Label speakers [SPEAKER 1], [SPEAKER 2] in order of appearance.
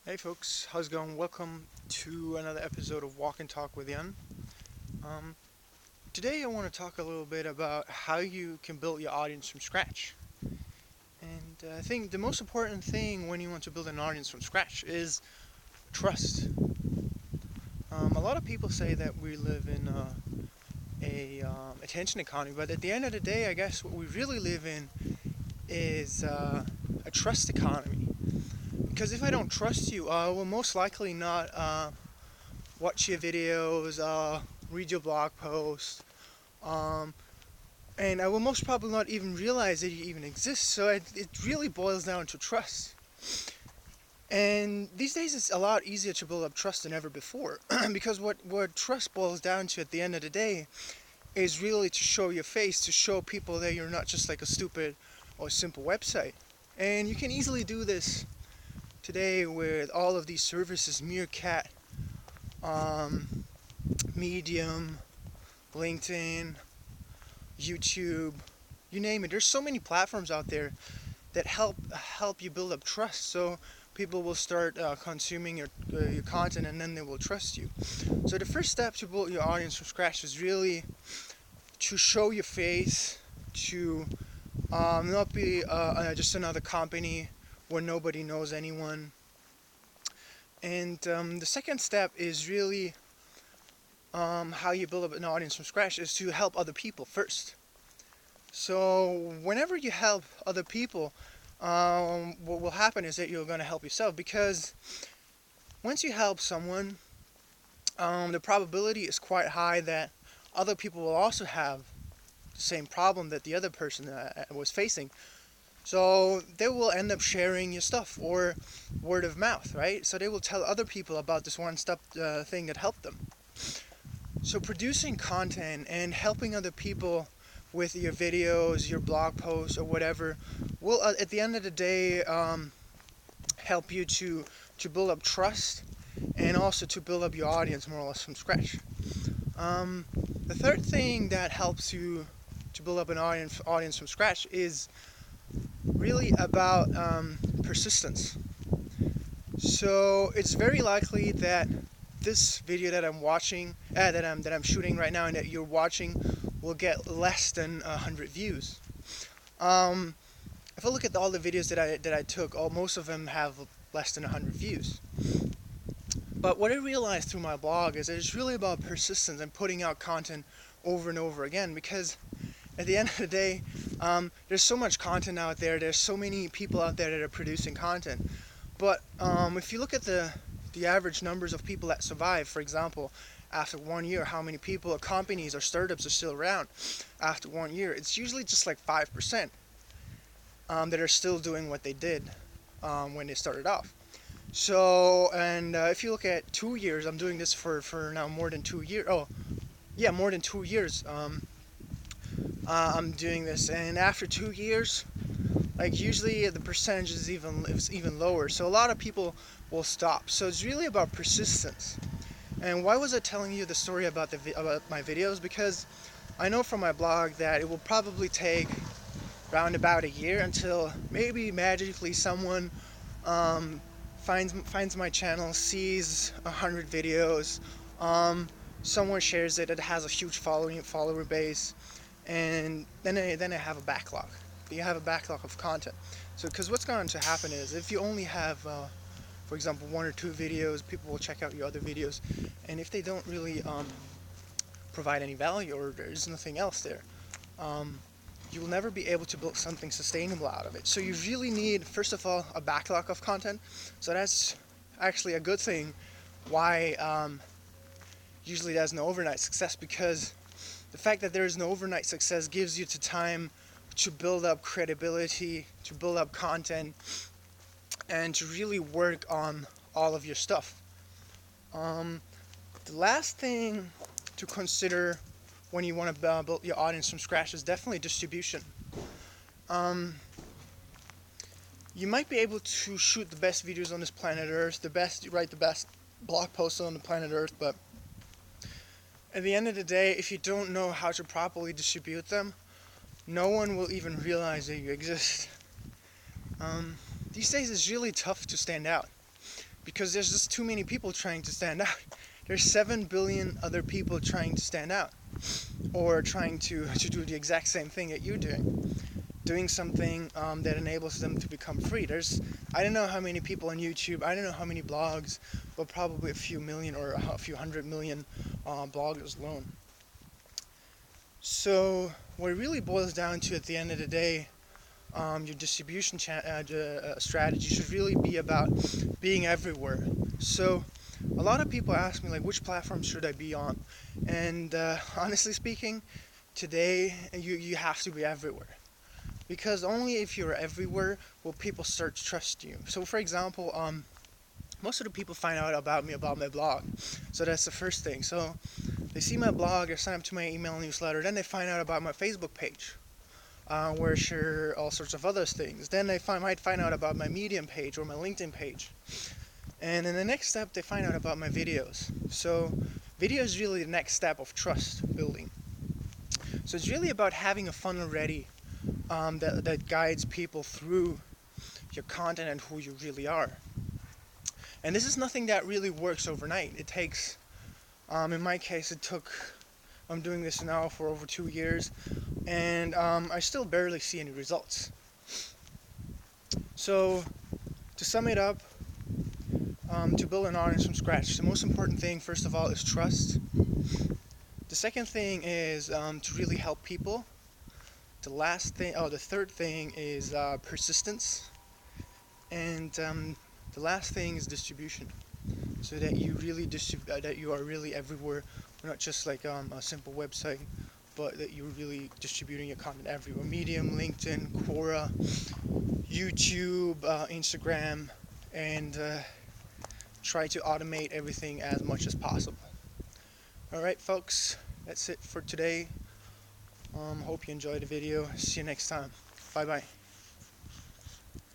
[SPEAKER 1] Hey folks, how's it going? Welcome to another episode of Walk and Talk with Yann. Um, Today I want to talk a little bit about how you can build your audience from scratch. And I think the most important thing when you want to build an audience from scratch is trust. A lot of people say that we live in a attention economy, but at the end of the day, I guess what we really live in is a trust economy. Because if I don't trust you, I will most likely not watch your videos, read your blog posts, um, and I will most probably not even realize that you even exist. So it really boils down to trust. And these days it's a lot easier to build up trust than ever before because what trust boils down to at the end of the day is really to show your face, to show people that you're not just like a stupid or simple website. And you can easily do this today with all of these services: Meerkat, um, Medium, LinkedIn, YouTube, you name it. There's so many platforms out there that help you build up trust. So people will start consuming your content, and then they will trust you. So the first step to build your audience from scratch is really to show your face, to not be just another company where nobody knows anyone. And the second step is really how you build up an audience from scratch is to help other people first. So whenever you help other people, what will happen is that you're going to help yourself, because once you help someone, the probability is quite high that other people will also have the same problem that the other person was facing. So they will end up sharing your stuff, or word of mouth, right? So they will tell other people about this one step thing that helped them. So producing content and helping other people with your videos, your blog posts, or whatever will, at the end of the day, help you to build up trust, and also to build up your audience more or less from scratch. The third thing that helps you to build up an audience from scratch is really about persistence. So it's very likely that this video that I'm watching, that I'm shooting right now, and that you're watching, will get less than 100 views. Um, if I look at all the videos that I took, most of them have less than 100 views. But what I realized through my blog is that it's really about persistence and putting out content over and over again, because at the end of the day, there's so much content out there. There's so many people out there that are producing content. But if you look at the average numbers of people that survive, for example, after 1 year, how many people or companies or startups are still around after 1 year, it's usually just like 5% that are still doing what they did when they started off. So, and if you look at 2 years, I'm doing this for now more than 2 years. Oh, yeah, more than 2 years. I'm doing this, and after 2 years, like usually the percentage is even lower. So a lot of people will stop. So it's really about persistence. And why was I telling you the story about about my videos? Because I know from my blog that it will probably take around about a year until maybe magically someone um, finds my channel, sees 100 videos, someone shares it, it has a huge follower base, and then I have a backlog. You have a backlog of content. So, because what's going to happen is, if you only have, for example, 1 or 2 videos, people will check out your other videos, and if they don't really provide any value, or there's nothing else there, um, you will never be able to build something sustainable out of it. So you really need, first of all, a backlog of content. So that's actually a good thing. Why usually there's no overnight success, because the fact that there is no overnight success gives you the time to build up credibility, to build up content, and to really work on all of your stuff. The last thing to consider when you want to build your audience from scratch is definitely distribution. Um, you might be able to shoot the best videos on this planet Earth, write the best blog posts on the planet Earth, but at the end of the day, if you don't know how to properly distribute them, no one will even realize that you exist. These days it's really tough to stand out. because there's just too many people trying to stand out. There's 7 billion other people trying to stand out, or trying to do the exact same thing that you're doing something that enables them to become free. I don't know how many people on YouTube, I don't know how many blogs, but probably a few million or a few 100 million bloggers alone. So what it really boils down to at the end of the day, your distribution strategy should really be about being everywhere. So a lot of people ask me, like, which platform should I be on? And honestly speaking, today you have to be everywhere, because only if you're everywhere will people start to trust you. So for example, most of the people find out about me about my blog, so that's the first thing. So they see my blog, they sign up to my email newsletter, then they find out about my Facebook page, where I share all sorts of other things. Then they might find out about my Medium page or my LinkedIn page. And in the next step, they find out about my videos. So video is really the next step of trust building. So it's really about having a funnel ready that guides people through your content and who you really are. And this is nothing that really works overnight. It takes, in my case, I'm doing this now for over 2 years, and I still barely see any results. So to sum it up, to build an audience from scratch, the most important thing, first of all, is trust. The second thing is to really help people. The third thing is persistence, and the last thing is distribution, so that you really that you are really everywhere, not just like a simple website, but that you're really distributing your content everywhere. Medium, LinkedIn, Quora, YouTube, Instagram, and try to automate everything as much as possible. Alright folks, that's it for today. Hope you enjoyed the video. See you next time. Bye bye.